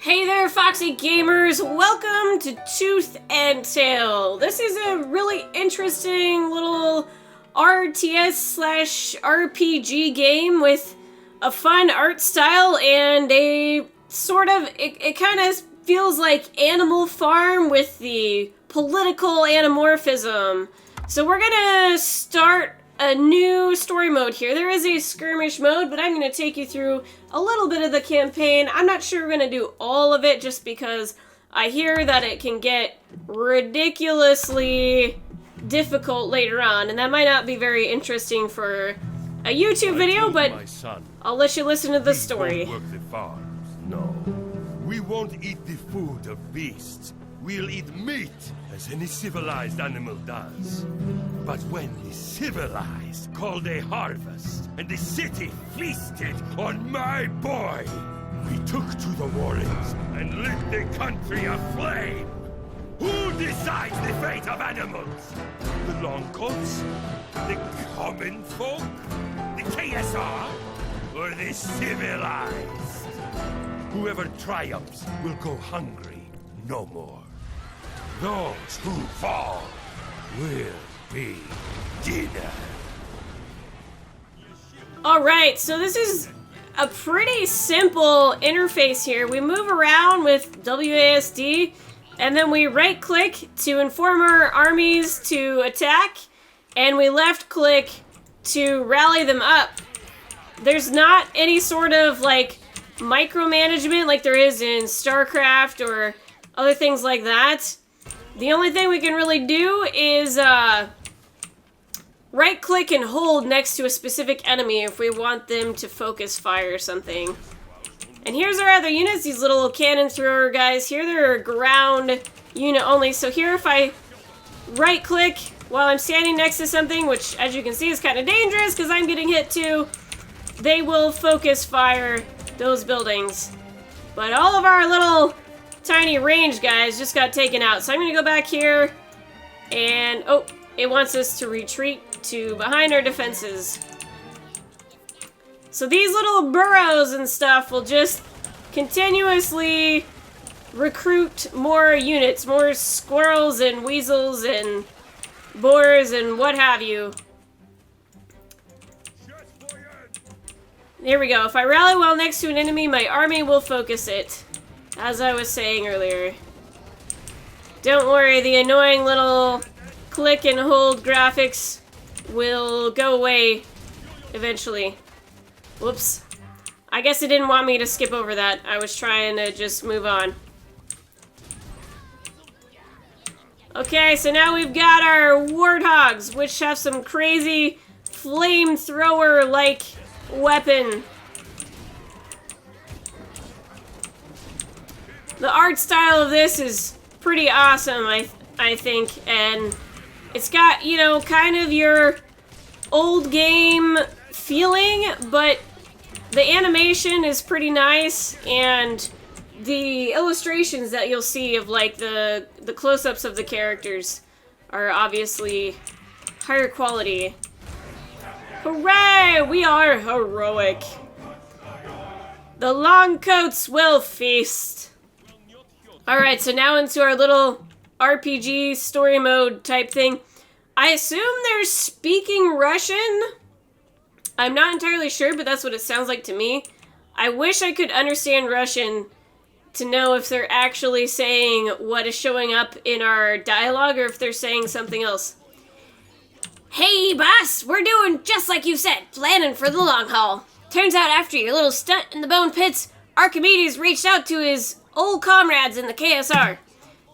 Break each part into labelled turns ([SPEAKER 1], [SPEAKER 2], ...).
[SPEAKER 1] Hey there, Foxy gamers! Welcome to Tooth and Tail. This is a really interesting little RTS slash RPG game with a fun art style and a sort of, it kind of feels like Animal Farm with the political anamorphism. So we're gonna start a new story mode here. There is a skirmish mode, but I'm going to take you through a little bit of the campaign. I'm not sure we're going to do all of it just because I hear that it can get ridiculously difficult later on, and that might not be very interesting for a YouTube video, but I'll let you listen to the story.
[SPEAKER 2] We won't work the farms, no. We won't eat the food of beasts. We'll eat meat, as any civilized animal does. But when the civilized called a harvest, and the city feasted on my boy, we took to the warrens and lit the country aflame. Who decides the fate of animals? The Longcoats? The Commonfolk? The KSR? Or the civilized? Whoever triumphs will go hungry no more. Those who fall will be dinner.
[SPEAKER 1] Alright, so this is a pretty simple interface here. We move around with WASD, and then we right-click to inform our armies to attack, and we left-click to rally them up. There's not any sort of, like, micromanagement like there is in StarCraft or other things like that. The only thing we can really do is right-click and hold next to a specific enemy if we want them to focus fire or something. And here's our other units, these little cannon thrower guys here. They're a ground unit only. So here if I right-click while I'm standing next to something, which as you can see is kind of dangerous because I'm getting hit too, they will focus fire those buildings. But all of our little tiny range guys just got taken out. So I'm going to go back here and, oh, it wants us to retreat to behind our defenses. So these little burrows and stuff will just continuously recruit more units, more squirrels and weasels and boars and what have you. There we go. If I rally while next to an enemy, my army will focus it. As I was saying earlier. Don't worry, the annoying little click and hold graphics will go away eventually. Whoops. I guess it didn't want me to skip over that. I was trying to just move on. Okay, so now we've got our warthogs, which have some crazy flamethrower-like weapon. The art style of this is pretty awesome, I think, and it's got, you know, kind of your old game feeling, but the animation is pretty nice, and the illustrations that you'll see of, like, the close-ups of the characters are obviously higher quality. Hooray! We are heroic. The Longcoats will feast. Alright, so now into our little RPG story mode type thing. I assume they're speaking Russian? I'm not entirely sure, but that's what it sounds like to me. I wish I could understand Russian to know if they're actually saying what is showing up in our dialogue or if they're saying something else. Hey, boss! We're doing just like you said, planning for the long haul. Turns out after your little stunt in the bone pits, Archimedes reached out to his old comrades in the KSR.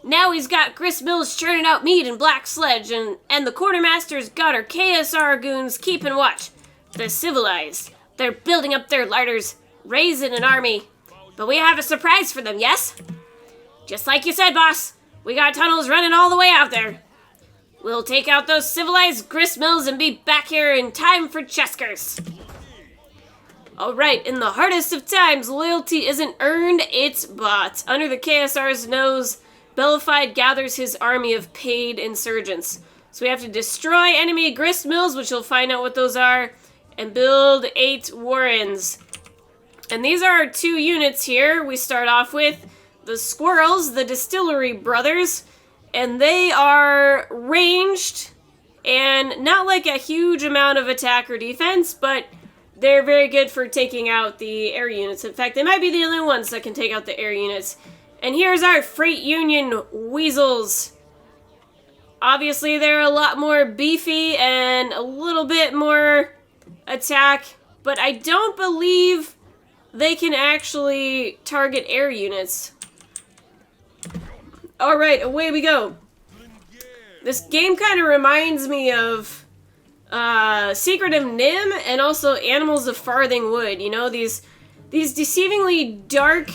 [SPEAKER 1] Now he's got grist mills churning out meat and black sledge, and the quartermaster's got our KSR goons keeping watch. The Civilized. They're building up their larders, raising an army. But we have a surprise for them, yes? Just like you said, boss. We got tunnels running all the way out there. We'll take out those Civilized grist mills and be back here in time for Cheskers. Alright, in the hardest of times, loyalty isn't earned, it's bought. Under the KSR's nose, Bellified gathers his army of paid insurgents. So we have to destroy enemy grist mills, which you'll find out what those are, and build 8 warrens. And these are our 2 units here we start off with. the squirrels, the distillery brothers, and they are ranged and not like a huge amount of attack or defense, but they're very good for taking out the air units. In fact, they might be the only ones that can take out the air units. And here's our freight union weasels. Obviously, they're a lot more beefy and a little bit more attack, but I don't believe they can actually target air units. Alright, away we go. This game kind of reminds me of Secret of Nim and also Animals of Farthing Wood. You know, these deceivingly dark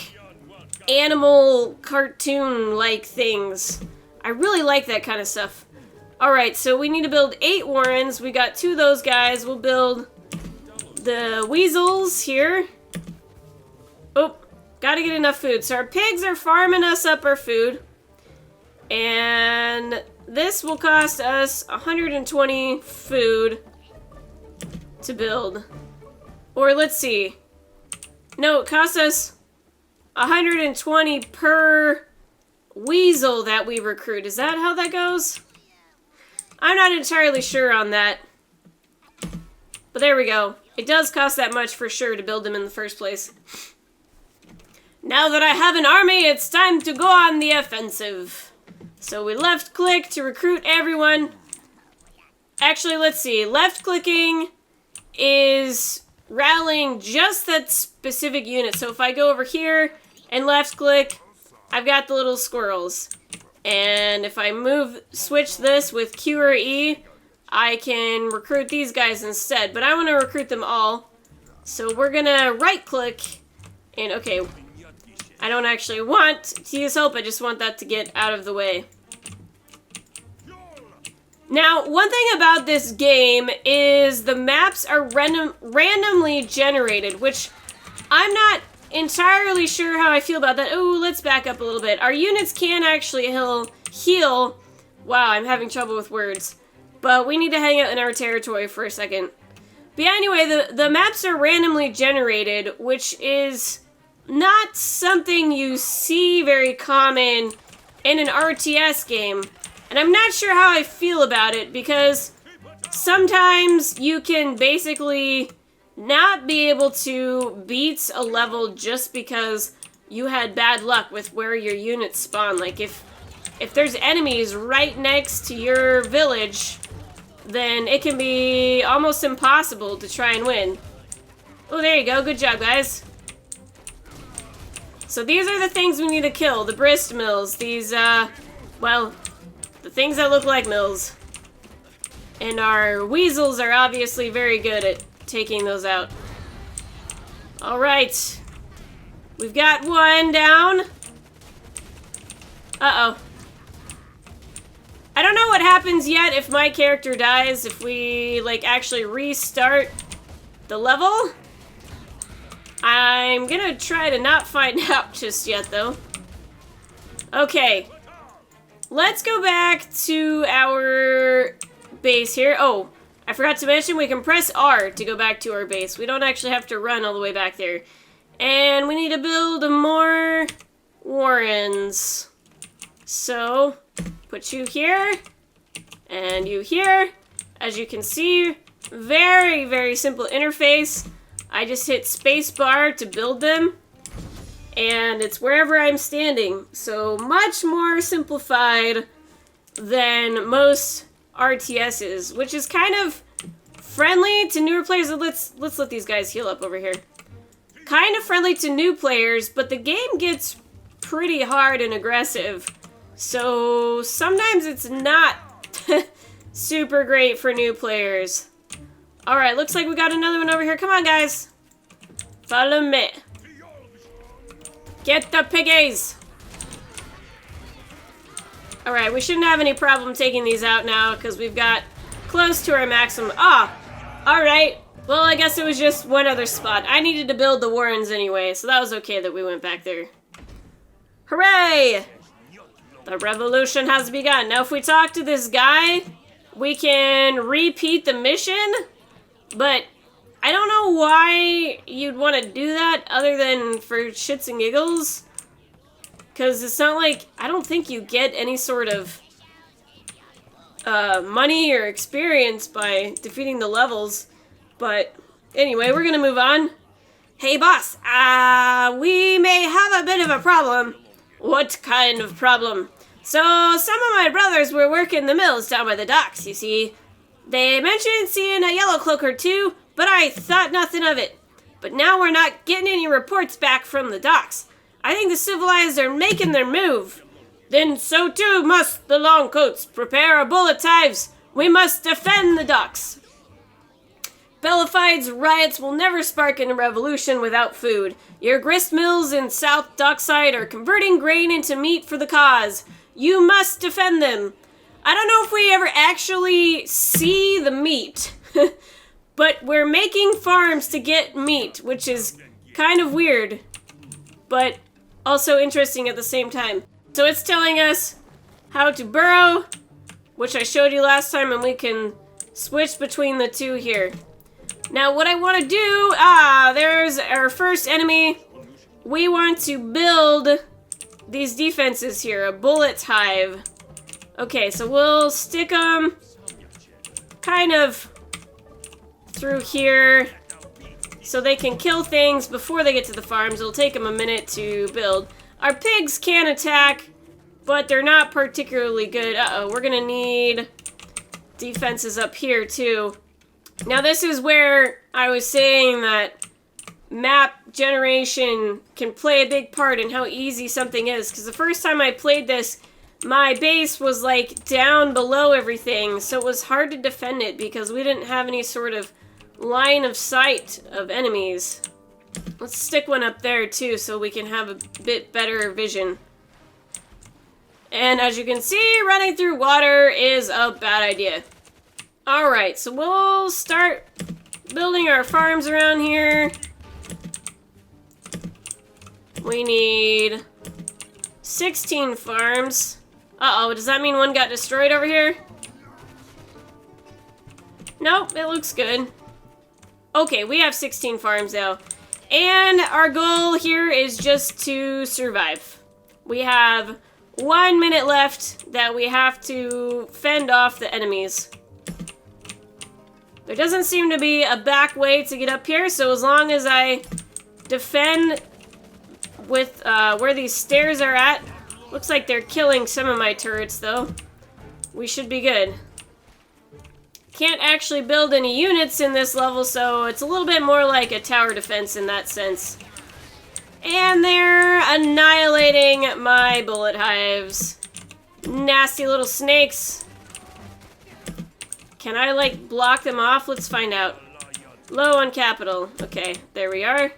[SPEAKER 1] animal cartoon-like things. I really like that kind of stuff. Alright, so we need to build 8 warrens. We got 2 of those guys. We'll build the weasels here. Oh, gotta get enough food. So our pigs are farming us up our food. And this will cost us 120 food to build. Or let's see. No, it costs us 120 per weasel that we recruit. Is that how that goes? I'm not entirely sure on that. But there we go. It does cost that much for sure to build them in the first place. Now that I have an army, it's time to go on the offensive. So we left click to recruit everyone. Actually, let's see. Left clicking is rallying just that specific unit. So if I go over here and left click, I've got the little squirrels. And if I switch this with Q or E, I can recruit these guys instead. But I want to recruit them all. So we're gonna right click and okay, I don't actually want to use help, I just want that to get out of the way. Now, one thing about this game is the maps are randomly generated, which I'm not entirely sure how I feel about that. Oh, let's back up a little bit. Our units can actually heal. Wow, I'm having trouble with words. But we need to hang out in our territory for a second. But yeah, anyway, the maps are randomly generated, which is not something you see very common in an RTS game. And I'm not sure how I feel about it, because sometimes you can basically not be able to beat a level just because you had bad luck with where your units spawn. Like, if there's enemies right next to your village, then it can be almost impossible to try and win. Oh, there you go. Good job, guys. So these are the things we need to kill. The grist mills. These, well, the things that look like mills. And our weasels are obviously very good at taking those out. Alright. We've got one down. Uh-oh. I don't know what happens yet if my character dies, if we, like, actually restart the level. I'm gonna try to not find out just yet, though. Okay. Let's go back to our base here. Oh, I forgot to mention we can press R to go back to our base. We don't actually have to run all the way back there. And we need to build more warrens. So, put you here, and you here. As you can see, very, very simple interface. I just hit spacebar to build them, and it's wherever I'm standing. So much more simplified than most RTSs, which is kind of friendly to newer players. Let's let these guys heal up over here. Kind of friendly to new players, but the game gets pretty hard and aggressive. So sometimes it's not super great for new players. Alright, looks like we got another one over here. Come on, guys. Follow me. Get the piggies. Alright, we shouldn't have any problem taking these out now because we've got close to our maximum. Ah! Alright. Well, I guess it was just one other spot. I needed to build the warrens anyway, so that was okay that we went back there. Hooray! The revolution has begun. Now, if we talk to this guy, we can repeat the mission, but I don't know why you'd want to do that other than for shits and giggles. Because it's not like, I don't think you get any sort of money or experience by defeating the levels. But anyway, we're gonna move on. Hey boss, we may have a bit of a problem. What kind of problem? So, some of my brothers were working the mills down by the docks, you see. They mentioned seeing a yellow cloak or two, but I thought nothing of it. But now we're not getting any reports back from the docks. I think the Civilized are making their move. Then so too must the Longcoats. Prepare our bullet hives. We must defend the docks. Bellified's riots will never spark a revolution without food. Your grist mills in South Dockside are converting grain into meat for the cause. You must defend them. I don't know if we ever actually see the meat, but we're making farms to get meat, which is kind of weird, but also interesting at the same time. So it's telling us how to burrow, which I showed you last time, and we can switch between the two here. Now what I want to do, there's our first enemy. We want to build these defenses here, a bullet hive. Okay, so we'll stick them kind of through here so they can kill things before they get to the farms. It'll take them a minute to build. Our pigs can attack, but they're not particularly good. Uh-oh, we're gonna need defenses up here too. Now this is where I was saying that map generation can play a big part in how easy something is, because the first time I played this, my base was like down below everything, so it was hard to defend it because we didn't have any sort of line of sight of enemies. Let's stick one up there too so we can have a bit better vision. And as you can see, running through water is a bad idea. Alright, so we'll start building our farms around here. We need 16 farms. Uh-oh, does that mean one got destroyed over here? Nope, it looks good. Okay, we have 16 farms now. And our goal here is just to survive. We have 1 minute left that we have to fend off the enemies. There doesn't seem to be a back way to get up here, so as long as I defend with where these stairs are at, looks like they're killing some of my turrets though. We should be good. Can't actually build any units in this level, so it's a little bit more like a tower defense in that sense. And they're annihilating my bullet hives. Nasty little snakes. Can I, like, block them off? Let's find out. Low on capital. Okay, there we are.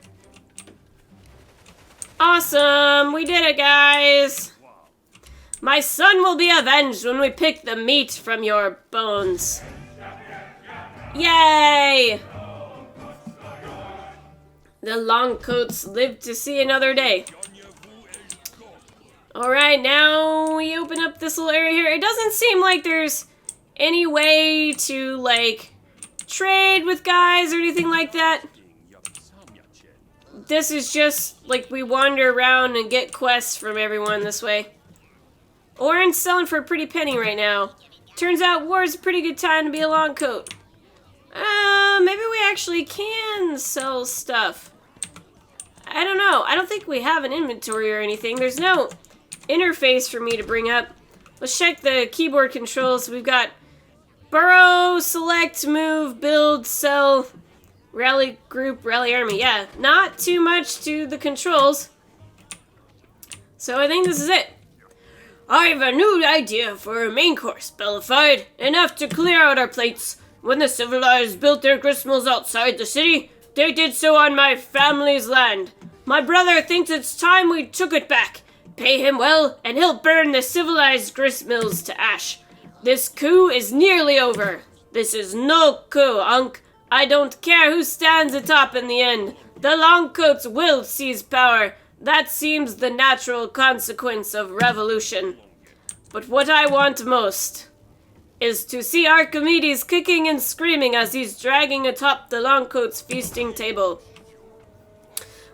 [SPEAKER 1] Awesome! We did it, guys! My son will be avenged when we pick the meat from your bones. Yay! The Longcoats live to see another day. Alright, now we open up this little area here. It doesn't seem like there's any way to, like, trade with guys or anything like that. This is just, like, we wander around and get quests from everyone this way. Oren's selling for a pretty penny right now. Turns out war is a pretty good time to be a Longcoat. Maybe we actually can sell stuff. I don't know. I don't think we have an inventory or anything. There's no interface for me to bring up. Let's check the keyboard controls. We've got burrow, select, move, build, sell, rally group, rally army. Yeah, not too much to the controls. So I think this is it. I have a new idea for a main course, Bellified. Enough to clear out our plates. When the Civilized built their gristmills outside the city, they did so on my family's land. My brother thinks it's time we took it back. Pay him well, and he'll burn the Civilized gristmills to ash. This coup is nearly over. This is no coup, Unc. I don't care who stands atop in the end. The Longcoats will seize power. That seems the natural consequence of revolution. But what I want most is to see Archimedes kicking and screaming as he's dragging atop the Longcoats' feasting table.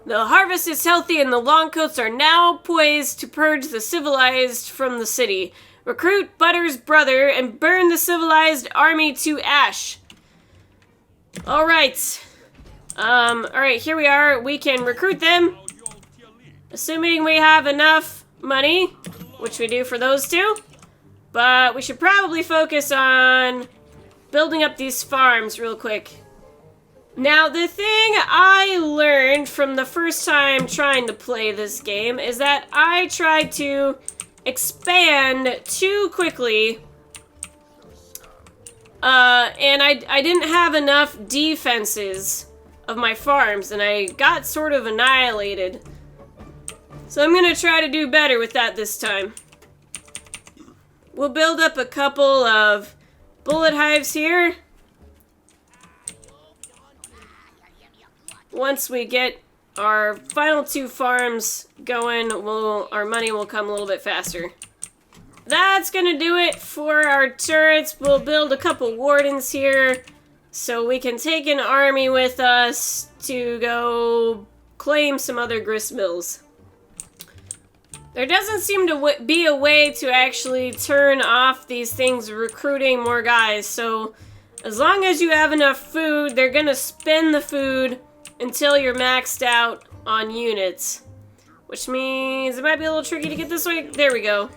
[SPEAKER 1] The harvest is healthy and the Longcoats are now poised to purge the Civilized from the city. Recruit Butter's brother and burn the Civilized army to ash. Alright. Alright, here we are. We can recruit them. Assuming we have enough money, which we do for those two. But we should probably focus on building up these farms real quick. Now, the thing I learned from the first time trying to play this game is that I tried to expand too quickly. And I didn't have enough defenses of my farms, and I got sort of annihilated. So I'm gonna try to do better with that this time. We'll build up a couple of bullet hives here. Once we get our final 2 farms going, our money will come a little bit faster. That's gonna do it for our turrets. We'll build a couple wardens here so we can take an army with us to go claim some other gristmills. There doesn't seem to be a way to actually turn off these things recruiting more guys, so as long as you have enough food, they're gonna spend the food until you're maxed out on units. Which means it might be a little tricky to get this way. There we go.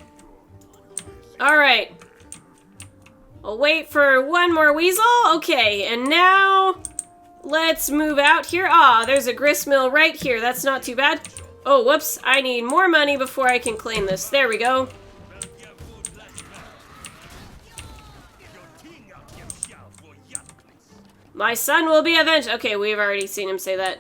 [SPEAKER 1] Alright. I'll wait for one more weasel. Okay, and now let's move out here. Ah, there's a gristmill right here. That's not too bad. Oh, whoops. I need more money before I can claim this. There we go. My son will be avenged. Okay, we've already seen him say that.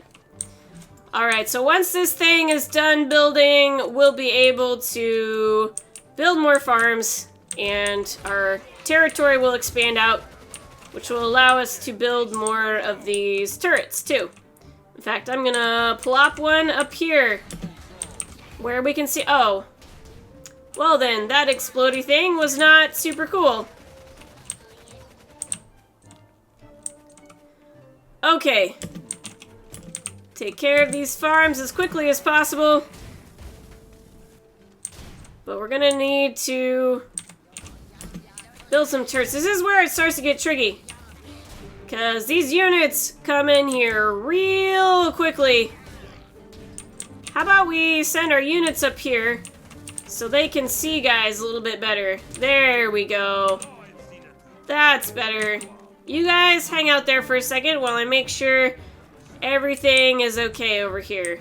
[SPEAKER 1] Alright, so once this thing is done building, we'll be able to build more farms, and our territory will expand out, which will allow us to build more of these turrets, too. In fact, I'm gonna plop one up here, where we can see... Oh. Well then, that explodey thing was not super cool. Okay. Take care of these farms as quickly as possible. But we're gonna need to build some turrets. This is where it starts to get tricky, because these units come in here real quickly. How about we send our units up here so they can see guys a little bit better. There we go. That's better. You guys hang out there for a second while I make sure everything is okay over here.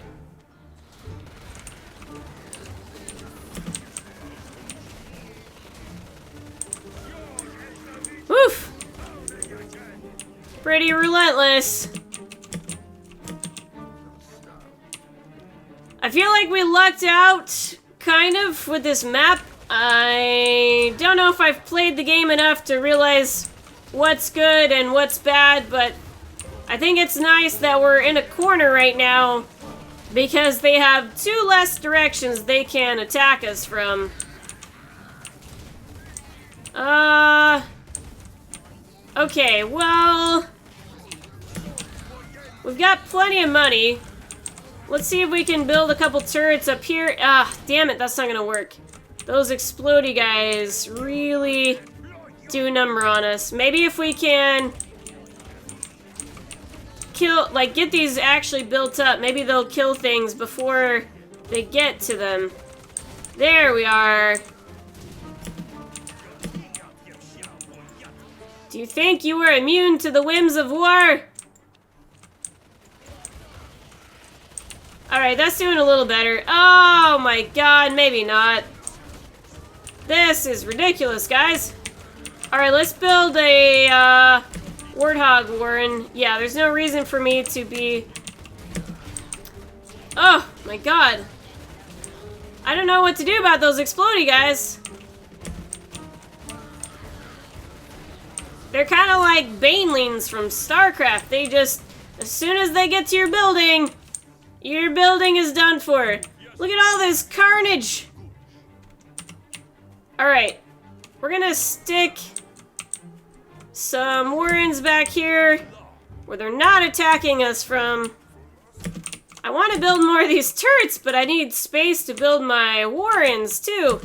[SPEAKER 1] Woof! Pretty relentless. I feel like we lucked out, kind of, with this map. I don't know if I've played the game enough to realize what's good and what's bad, but I think it's nice that we're in a corner right now because they have 2 less directions they can attack us from. Okay, well, we've got plenty of money. Let's see if we can build a couple turrets up here. Ah, damn it, that's not gonna work. Those explodey guys really do a number on us. Maybe if we can kill, like, get these actually built up, maybe they'll kill things before they get to them. There we are. Do you think you were immune to the whims of war? Alright, that's doing a little better. Oh my god, maybe not. This is ridiculous, guys. Alright, let's build a Warthog Warren. Yeah, there's no reason for me to be... Oh my god. I don't know what to do about those explodey guys. They're kind of like banelings from StarCraft. They just, as soon as they get to your building is done for. Look at all this carnage. Alright, we're gonna stick some Warrens back here where they're not attacking us from. I want to build more of these turrets, but I need space to build my warrens, too.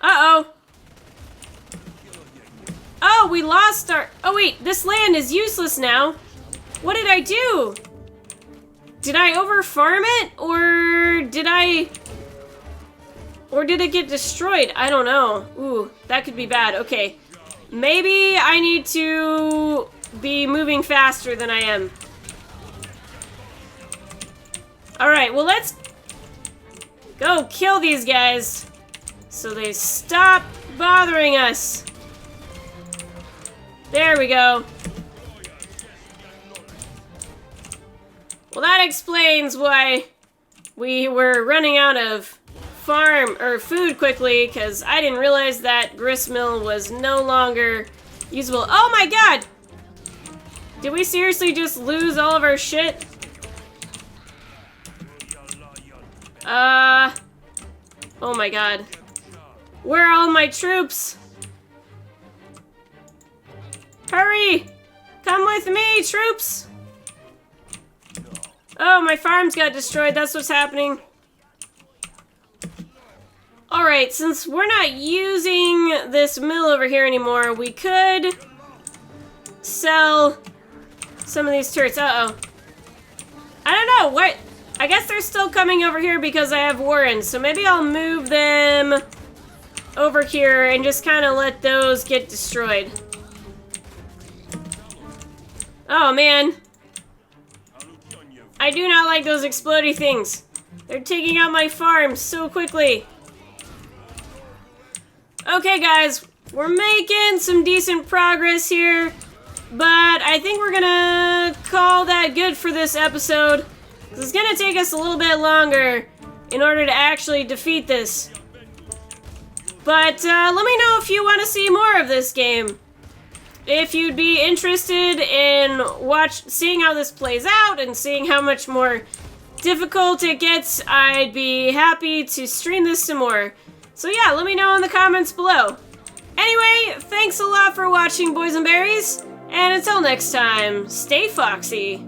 [SPEAKER 1] Uh-oh. Oh, we lost our... Oh, wait, this land is useless now. What did I do? Did I over-farm it? Or did it get destroyed? I don't know. Ooh, that could be bad. Okay. Maybe I need to be moving faster than I am. Alright, well, let's go kill these guys so they stop bothering us. There we go. Well, that explains why we were running out of food quickly, because I didn't realize that gristmill was no longer usable. Oh my god! Did we seriously just lose all of our shit? Oh my god. Where are all my troops? Hurry! Come with me, troops! Oh, my farms got destroyed. That's what's happening. Alright, since we're not using this mill over here anymore, we could sell some of these turrets. Uh-oh. I don't know, what? I guess they're still coming over here because I have warrens, so maybe I'll move them over here and just kind of let those get destroyed. Oh, man. I do not like those explodey things. They're taking out my farm so quickly. Okay, guys. We're making some decent progress here, but I think we're gonna call that good for this episode. It's gonna take us a little bit longer in order to actually defeat this. But let me know if you want to see more of this game. If you'd be interested in seeing how this plays out and seeing how much more difficult it gets, I'd be happy to stream this some more. So yeah, let me know in the comments below. Anyway, thanks a lot for watching, boys and berries, and until next time, stay foxy.